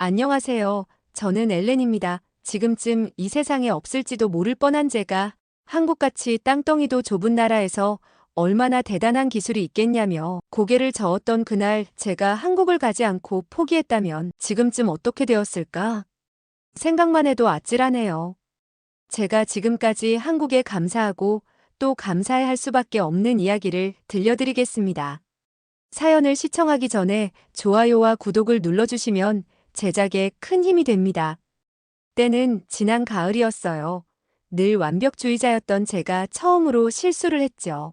안녕하세요. 저는 엘렌입니다. 지금쯤 이 세상에 없을지도 모를 뻔한 제가 한국같이 땅덩이도 좁은 나라에서 얼마나 대단한 기술이 있겠냐며 고개를 저었던 그날 제가 한국을 가지 않고 포기했다면 지금쯤 어떻게 되었을까? 생각만 해도 아찔하네요. 제가 지금까지 한국에 감사하고 또 감사해야 할 수밖에 없는 이야기를 들려드리겠습니다. 사연을 시청하기 전에 좋아요와 구독을 눌러주시면 제작에 큰 힘이 됩니다. 때는 지난 가을이었어요. 늘 완벽주의자였던 제가 처음으로 실수를 했죠.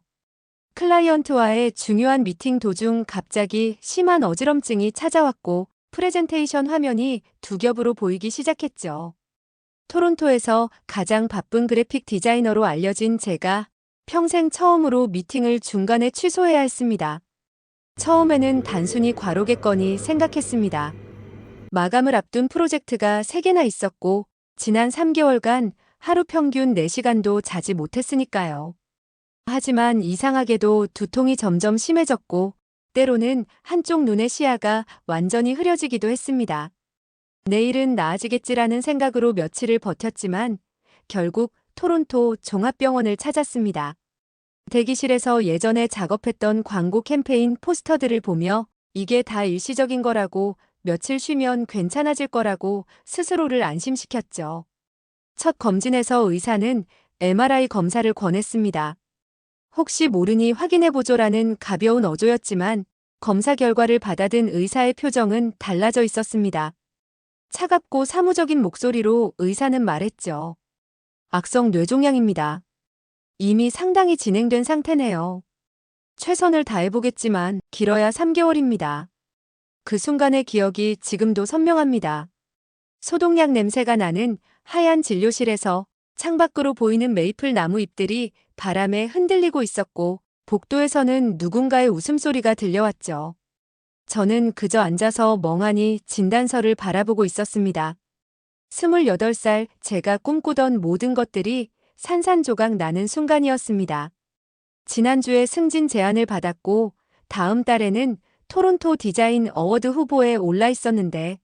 클라이언트와의 중요한 미팅 도중 갑자기 심한 어지럼증이 찾아왔고 프레젠테이션 화면이 두 겹으로 보이기 시작했죠. 토론토에서 가장 바쁜 그래픽 디자이너로 알려진 제가 평생 처음으로 미팅을 중간에 취소해야 했습니다. 처음에는 단순히 과로겠거니 생각했습니다. 마감을 앞둔 프로젝트가 3개나 있었고 지난 3개월간 하루 평균 4시간도 자지 못했으니까요. 하지만 이상하게도 두통이 점점 심해졌고 때로는 한쪽 눈의 시야가 완전히 흐려지기도 했습니다. 내일은 나아지겠지라는 생각으로 며칠을 버텼지만 결국 토론토 종합병원을 찾았습니다. 대기실에서 예전에 작업했던 광고 캠페인 포스터들을 보며 이게 다 일시적인 거라고 며칠 쉬면 괜찮아질 거라고 스스로를 안심시켰죠. 첫 검진에서 의사는 MRI 검사를 권했습니다. 혹시 모르니 확인해보죠라는 가벼운 어조였지만 검사 결과를 받아든 의사의 표정은 달라져 있었습니다. 차갑고 사무적인 목소리로 의사는 말했죠. 악성 뇌종양입니다. 이미 상당히 진행된 상태네요. 최선을 다해보겠지만 길어야 3개월입니다. 그 순간의 기억이 지금도 선명합니다. 소독약 냄새가 나는 하얀 진료실에서 창밖으로 보이는 메이플 나무 잎들이 바람에 흔들리고 있었고 복도에서는 누군가의 웃음소리가 들려왔죠. 저는 그저 앉아서 멍하니 진단서를 바라보고 있었습니다. 28살 제가 꿈꾸던 모든 것들이 산산조각 나는 순간이었습니다. 지난주에 승진 제안을 받았고 다음 달에는 토론토 디자인 어워드 후보에 올라 있었는데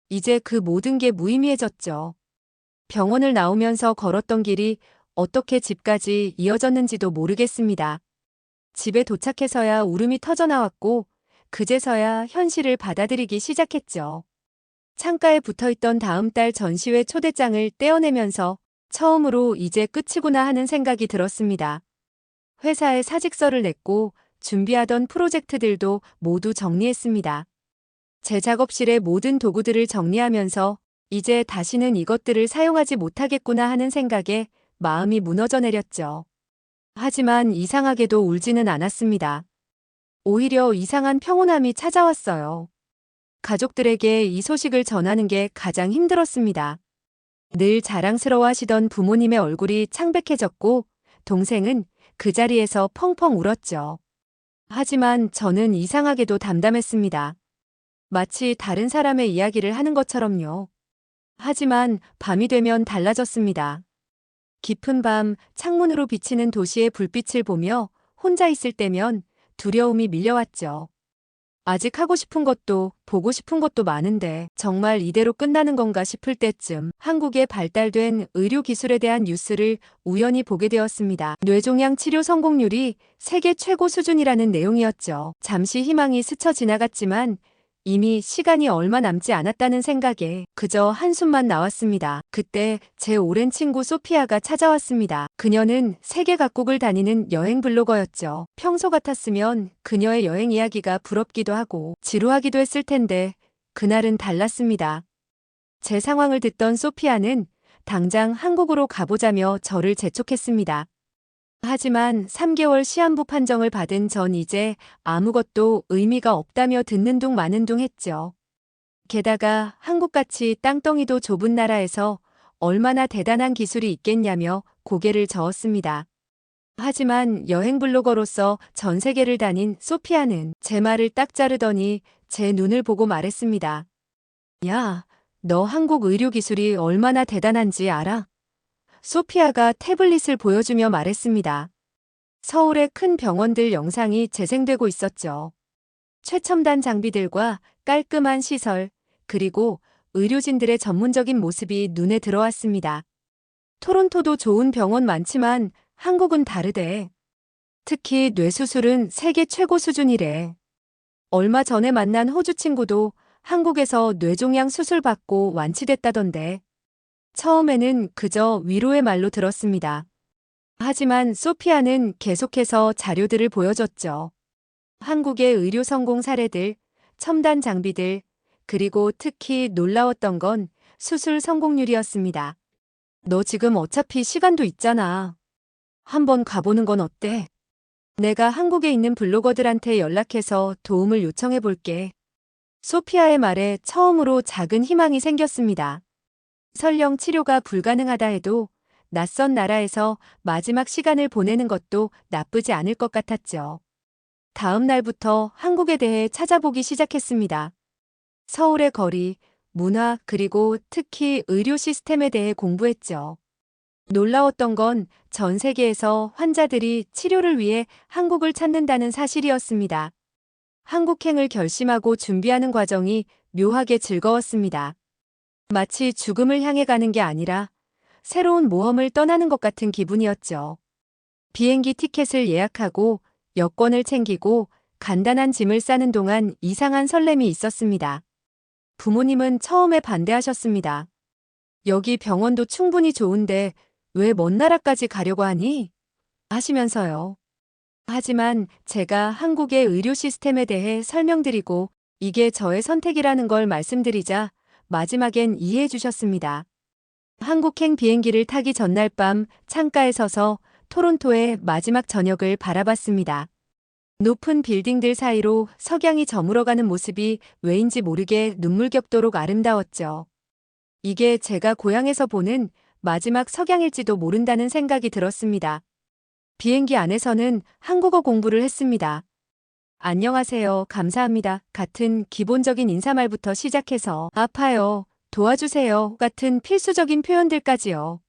이제 그 모든 게 무의미해졌죠. 병원을 나오면서 걸었던 길이 어떻게 집까지 이어졌는지도 모르겠습니다. 집에 도착해서야 울음이 터져나왔고 그제서야 현실을 받아들이기 시작했죠. 창가에 붙어있던 다음 달 전시회 초대장을 떼어내면서 처음으로 이제 끝이구나 하는 생각이 들었습니다. 회사에 사직서를 냈고 준비하던 프로젝트들도 모두 정리했습니다. 제 작업실의 모든 도구들을 정리하면서 이제 다시는 이것들을 사용하지 못하겠구나 하는 생각에 마음이 무너져 내렸죠. 하지만 이상하게도 울지는 않았습니다. 오히려 이상한 평온함이 찾아왔어요. 가족들에게 이 소식을 전하는 게 가장 힘들었습니다. 늘 자랑스러워 하시던 부모님의 얼굴이 창백해졌고 동생은 그 자리에서 펑펑 울었죠. 하지만 저는 이상하게도 담담했습니다. 마치 다른 사람의 이야기를 하는 것처럼요. 하지만 밤이 되면 달라졌습니다. 깊은 밤 창문으로 비치는 도시의 불빛을 보며 혼자 있을 때면 두려움이 밀려왔죠. 아직 하고 싶은 것도 보고 싶은 것도 많은데 정말 이대로 끝나는 건가 싶을 때쯤 한국에 발달된 의료기술에 대한 뉴스를 우연히 보게 되었습니다. 뇌종양 치료 성공률이 세계 최고 수준이라는 내용이었죠. 잠시 희망이 스쳐 지나갔지만 이미 시간이 얼마 남지 않았다는 생각에 그저 한숨만 나왔습니다. 그때 제 오랜 친구 소피아가 찾아왔습니다. 그녀는 세계 각국을 다니는 여행 블로거였죠. 평소 같았으면 그녀의 여행 이야기가 부럽기도 하고 지루하기도 했을 텐데 그날은 달랐습니다. 제 상황을 듣던 소피아는 당장 한국으로 가보자며 저를 재촉했습니다. 하지만 3개월 시한부 판정을 받은 전 이제 아무것도 의미가 없다며 듣는 둥 마는 둥 했죠. 게다가 한국같이 땅덩이도 좁은 나라에서 얼마나 대단한 기술이 있겠냐며 고개를 저었습니다. 하지만 여행 블로거로서 전 세계를 다닌 소피아는 제 말을 딱 자르더니 제 눈을 보고 말했습니다. 야, 너 한국 의료 기술이 얼마나 대단한지 알아? 소피아가 태블릿을 보여주며 말했습니다. 서울의 큰 병원들 영상이 재생되고 있었죠. 최첨단 장비들과 깔끔한 시설, 그리고 의료진들의 전문적인 모습이 눈에 들어왔습니다. 토론토도 좋은 병원 많지만 한국은 다르대. 특히 뇌수술은 세계 최고 수준이래. 얼마 전에 만난 호주 친구도 한국에서 뇌종양 수술 받고 완치됐다던데. 처음에는 그저 위로의 말로 들었습니다. 하지만 소피아는 계속해서 자료들을 보여줬죠. 한국의 의료 성공 사례들, 첨단 장비들, 그리고 특히 놀라웠던 건 수술 성공률이었습니다. 너 지금 어차피 시간도 있잖아. 한번 가보는 건 어때? 내가 한국에 있는 블로거들한테 연락해서 도움을 요청해 볼게. 소피아의 말에 처음으로 작은 희망이 생겼습니다. 설령 치료가 불가능하다 해도 낯선 나라에서 마지막 시간을 보내는 것도 나쁘지 않을 것 같았죠. 다음 날부터 한국에 대해 찾아보기 시작했습니다. 서울의 거리, 문화, 그리고 특히 의료 시스템에 대해 공부했죠. 놀라웠던 건 전 세계에서 환자들이 치료를 위해 한국을 찾는다는 사실이었습니다. 한국행을 결심하고 준비하는 과정이 묘하게 즐거웠습니다. 마치 죽음을 향해 가는 게 아니라 새로운 모험을 떠나는 것 같은 기분이었죠. 비행기 티켓을 예약하고 여권을 챙기고 간단한 짐을 싸는 동안 이상한 설렘이 있었습니다. 부모님은 처음에 반대하셨습니다. 여기 병원도 충분히 좋은데 왜 먼 나라까지 가려고 하니? 하시면서요. 하지만 제가 한국의 의료 시스템에 대해 설명드리고 이게 저의 선택이라는 걸 말씀드리자 마지막엔 이해해 주셨습니다. 한국행 비행기를 타기 전날 밤 창가에 서서 토론토의 마지막 저녁을 바라봤습니다. 높은 빌딩들 사이로 석양이 저물어가는 모습이 왜인지 모르게 눈물겹도록 아름다웠죠. 이게 제가 고향에서 보는 마지막 석양일지도 모른다는 생각이 들었습니다. 비행기 안에서는 한국어 공부를 했습니다. 안녕하세요, 감사합니다 같은 기본적인 인사말부터 시작해서 아파요, 도와주세요 같은 필수적인 표현들까지요.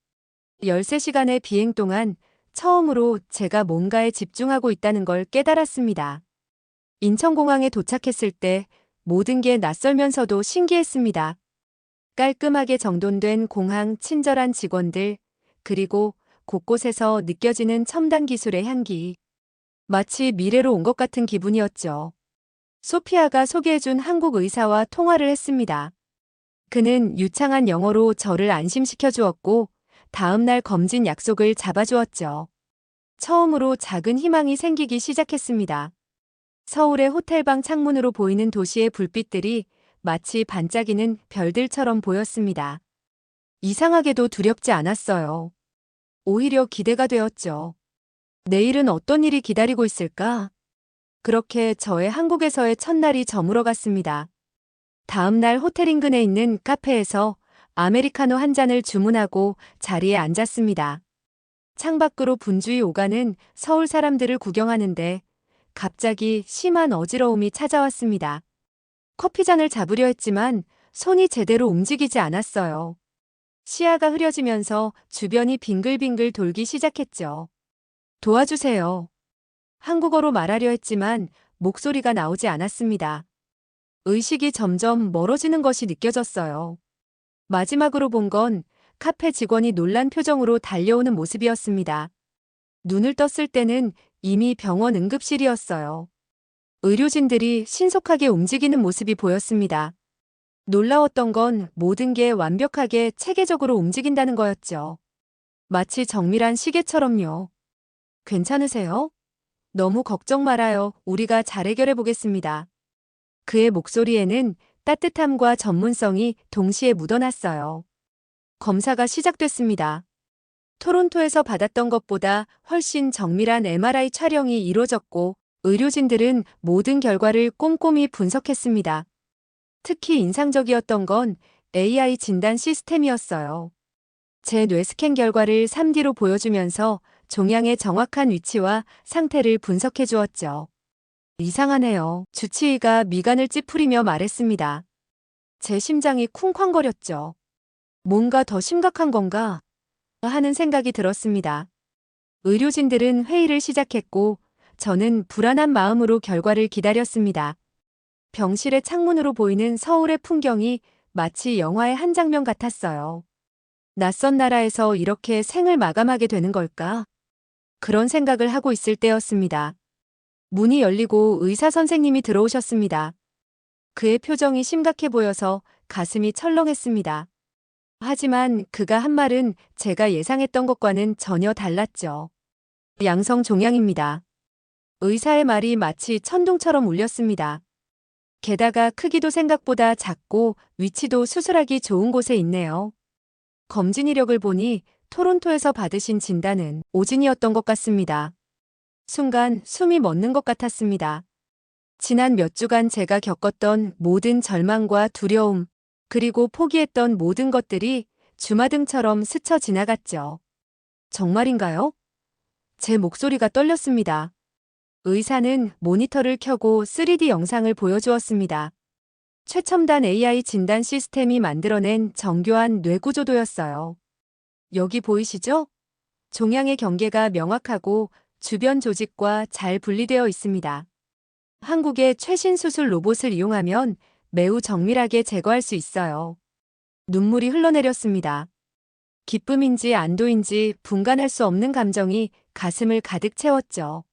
13시간의 비행 동안 처음으로 제가 뭔가에 집중하고 있다는 걸 깨달았습니다. 인천공항에 도착했을 때 모든 게 낯설면서도 신기했습니다. 깔끔하게 정돈된 공항, 친절한 직원들, 그리고 곳곳에서 느껴지는 첨단 기술의 향기. 마치 미래로 온 것 같은 기분이었죠. 소피아가 소개해준 한국 의사와 통화를 했습니다. 그는 유창한 영어로 저를 안심시켜 주었고 다음 날 검진 약속을 잡아주었죠. 처음으로 작은 희망이 생기기 시작했습니다. 서울의 호텔방 창문으로 보이는 도시의 불빛들이 마치 반짝이는 별들처럼 보였습니다. 이상하게도 두렵지 않았어요. 오히려 기대가 되었죠. 내일은 어떤 일이 기다리고 있을까? 그렇게 저의 한국에서의 첫날이 저물어갔습니다. 다음 날 호텔 인근에 있는 카페에서 아메리카노 한 잔을 주문하고 자리에 앉았습니다. 창밖으로 분주히 오가는 서울 사람들을 구경하는데 갑자기 심한 어지러움이 찾아왔습니다. 커피잔을 잡으려 했지만 손이 제대로 움직이지 않았어요. 시야가 흐려지면서 주변이 빙글빙글 돌기 시작했죠. 도와주세요. 한국어로 말하려 했지만 목소리가 나오지 않았습니다. 의식이 점점 멀어지는 것이 느껴졌어요. 마지막으로 본 건 카페 직원이 놀란 표정으로 달려오는 모습이었습니다. 눈을 떴을 때는 이미 병원 응급실이었어요. 의료진들이 신속하게 움직이는 모습이 보였습니다. 놀라웠던 건 모든 게 완벽하게 체계적으로 움직인다는 거였죠. 마치 정밀한 시계처럼요. 괜찮으세요? 너무 걱정 말아요. 우리가 잘 해결해 보겠습니다. 그의 목소리에는 따뜻함과 전문성이 동시에 묻어났어요. 검사가 시작됐습니다. 토론토에서 받았던 것보다 훨씬 정밀한 MRI 촬영이 이루어졌고 의료진들은 모든 결과를 꼼꼼히 분석했습니다. 특히 인상적이었던 건 AI 진단 시스템이었어요. 제 뇌 스캔 결과를 3D로 보여주면서 종양의 정확한 위치와 상태를 분석해 주었죠. 이상하네요. 주치의가 미간을 찌푸리며 말했습니다. 제 심장이 쿵쾅거렸죠. 뭔가 더 심각한 건가? 하는 생각이 들었습니다. 의료진들은 회의를 시작했고 저는 불안한 마음으로 결과를 기다렸습니다. 병실의 창문으로 보이는 서울의 풍경이 마치 영화의 한 장면 같았어요. 낯선 나라에서 이렇게 생을 마감하게 되는 걸까? 그런 생각을 하고 있을 때였습니다. 문이 열리고 의사 선생님이 들어오셨습니다. 그의 표정이 심각해 보여서 가슴이 철렁했습니다. 하지만 그가 한 말은 제가 예상했던 것과는 전혀 달랐죠. 양성 종양입니다. 의사의 말이 마치 천둥처럼 울렸습니다. 게다가 크기도 생각보다 작고 위치도 수술하기 좋은 곳에 있네요. 검진 이력을 보니 토론토에서 받으신 진단은 오진이었던 것 같습니다. 순간 숨이 멎는 것 같았습니다. 지난 몇 주간 제가 겪었던 모든 절망과 두려움, 그리고 포기했던 모든 것들이 주마등처럼 스쳐 지나갔죠. 정말인가요? 제 목소리가 떨렸습니다. 의사는 모니터를 켜고 3D 영상을 보여주었습니다. 최첨단 AI 진단 시스템이 만들어낸 정교한 뇌구조도였어요. 여기 보이시죠? 종양의 경계가 명확하고 주변 조직과 잘 분리되어 있습니다. 한국의 최신 수술 로봇을 이용하면 매우 정밀하게 제거할 수 있어요. 눈물이 흘러내렸습니다. 기쁨인지 안도인지 분간할 수 없는 감정이 가슴을 가득 채웠죠.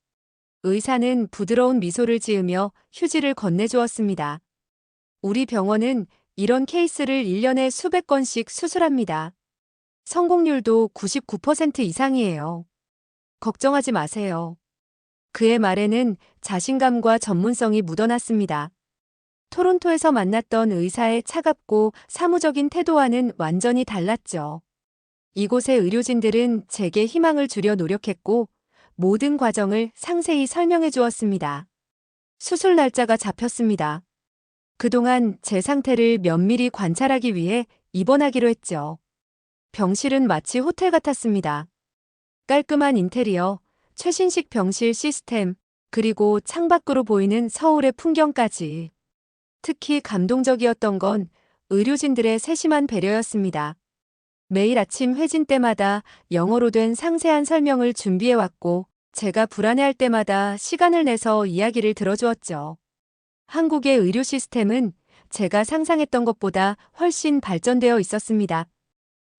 의사는 부드러운 미소를 지으며 휴지를 건네주었습니다. 우리 병원은 이런 케이스를 1년에 수백 건씩 수술합니다. 성공률도 99% 이상이에요. 걱정하지 마세요. 그의 말에는 자신감과 전문성이 묻어났습니다. 토론토에서 만났던 의사의 차갑고 사무적인 태도와는 완전히 달랐죠. 이곳의 의료진들은 제게 희망을 주려 노력했고 모든 과정을 상세히 설명해 주었습니다. 수술 날짜가 잡혔습니다. 그동안 제 상태를 면밀히 관찰하기 위해 입원하기로 했죠. 병실은 마치 호텔 같았습니다. 깔끔한 인테리어, 최신식 병실 시스템, 그리고 창밖으로 보이는 서울의 풍경까지. 특히 감동적이었던 건 의료진들의 세심한 배려였습니다. 매일 아침 회진 때마다 영어로 된 상세한 설명을 준비해왔고 제가 불안해할 때마다 시간을 내서 이야기를 들어주었죠. 한국의 의료 시스템은 제가 상상했던 것보다 훨씬 발전되어 있었습니다.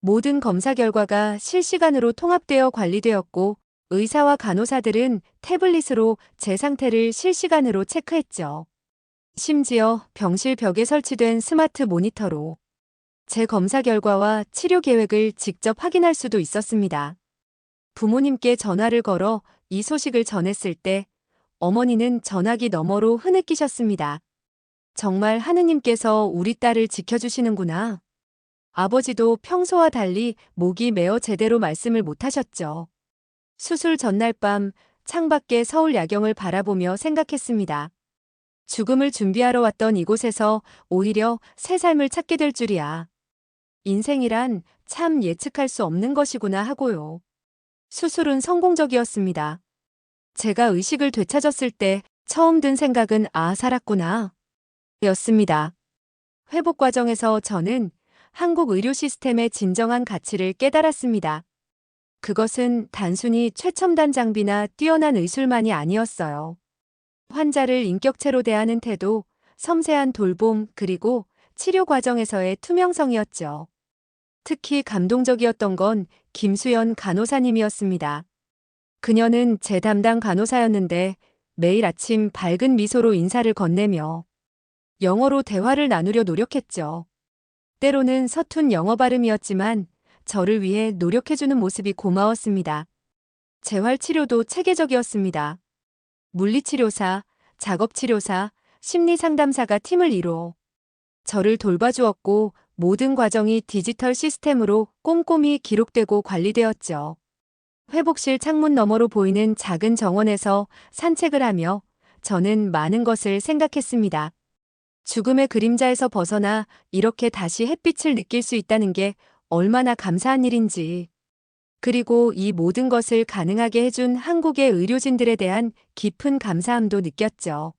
모든 검사 결과가 실시간으로 통합되어 관리되었고 의사와 간호사들은 태블릿으로 제 상태를 실시간으로 체크했죠. 심지어 병실 벽에 설치된 스마트 모니터로 제 검사 결과와 치료 계획을 직접 확인할 수도 있었습니다. 부모님께 전화를 걸어 이 소식을 전했을 때 어머니는 전화기 너머로 흐느끼셨습니다. 정말 하느님께서 우리 딸을 지켜주시는구나. 아버지도 평소와 달리 목이 메어 제대로 말씀을 못하셨죠. 수술 전날 밤 창밖의 서울 야경을 바라보며 생각했습니다. 죽음을 준비하러 왔던 이곳에서 오히려 새 삶을 찾게 될 줄이야. 인생이란 참 예측할 수 없는 것이구나 하고요. 수술은 성공적이었습니다. 제가 의식을 되찾았을 때 처음 든 생각은 살았구나. 였습니다. 회복 과정에서 저는 한국 의료 시스템의 진정한 가치를 깨달았습니다. 그것은 단순히 최첨단 장비나 뛰어난 의술만이 아니었어요. 환자를 인격체로 대하는 태도, 섬세한 돌봄, 그리고 치료 과정에서의 투명성이었죠. 특히 감동적이었던 건 김수연 간호사님이었습니다. 그녀는 제 담당 간호사였는데 매일 아침 밝은 미소로 인사를 건네며 영어로 대화를 나누려 노력했죠. 때로는 서툰 영어 발음이었지만 저를 위해 노력해주는 모습이 고마웠습니다. 재활치료도 체계적이었습니다. 물리치료사, 작업치료사, 심리상담사가 팀을 이루어 저를 돌봐주었고 모든 과정이 디지털 시스템으로 꼼꼼히 기록되고 관리되었죠. 회복실 창문 너머로 보이는 작은 정원에서 산책을 하며 저는 많은 것을 생각했습니다. 죽음의 그림자에서 벗어나 이렇게 다시 햇빛을 느낄 수 있다는 게 얼마나 감사한 일인지. 그리고 이 모든 것을 가능하게 해준 한국의 의료진들에 대한 깊은 감사함도 느꼈죠.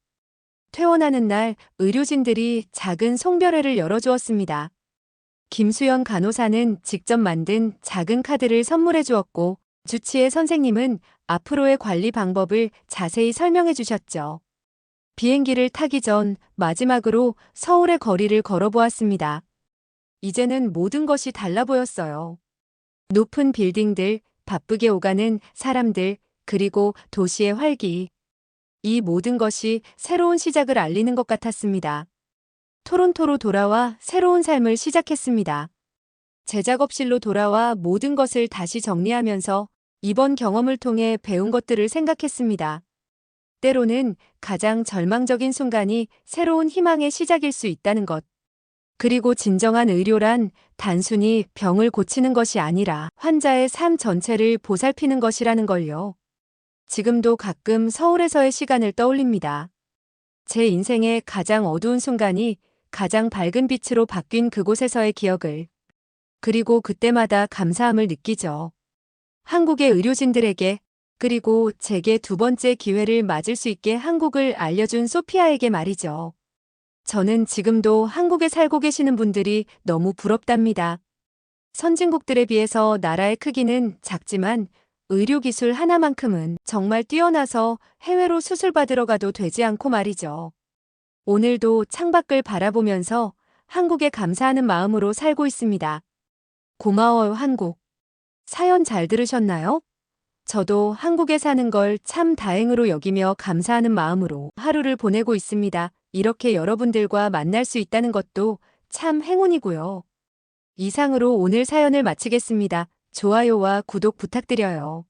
퇴원하는 날 의료진들이 작은 송별회를 열어주었습니다. 김수연 간호사는 직접 만든 작은 카드를 선물해 주었고 주치의 선생님은 앞으로의 관리 방법을 자세히 설명해 주셨죠. 비행기를 타기 전 마지막으로 서울의 거리를 걸어보았습니다. 이제는 모든 것이 달라 보였어요. 높은 빌딩들, 바쁘게 오가는 사람들, 그리고 도시의 활기. 이 모든 것이 새로운 시작을 알리는 것 같았습니다. 토론토로 돌아와 새로운 삶을 시작했습니다. 제 작업실로 돌아와 모든 것을 다시 정리하면서 이번 경험을 통해 배운 것들을 생각했습니다. 때로는 가장 절망적인 순간이 새로운 희망의 시작일 수 있다는 것. 그리고 진정한 의료란 단순히 병을 고치는 것이 아니라 환자의 삶 전체를 보살피는 것이라는 걸요. 지금도 가끔 서울에서의 시간을 떠올립니다. 제 인생의 가장 어두운 순간이 가장 밝은 빛으로 바뀐 그곳에서의 기억을. 그리고 그때마다 감사함을 느끼죠. 한국의 의료진들에게, 그리고 제게 두 번째 기회를 맞을 수 있게 한국을 알려준 소피아에게 말이죠. 저는 지금도 한국에 살고 계시는 분들이 너무 부럽답니다. 선진국들에 비해서 나라의 크기는 작지만 의료기술 하나만큼은 정말 뛰어나서 해외로 수술받으러 가도 되지 않고 말이죠. 오늘도 창밖을 바라보면서 한국에 감사하는 마음으로 살고 있습니다. 고마워요, 한국. 사연 잘 들으셨나요? 저도 한국에 사는 걸 참 다행으로 여기며 감사하는 마음으로 하루를 보내고 있습니다. 이렇게 여러분들과 만날 수 있다는 것도 참 행운이고요. 이상으로 오늘 사연을 마치겠습니다. 좋아요와 구독 부탁드려요.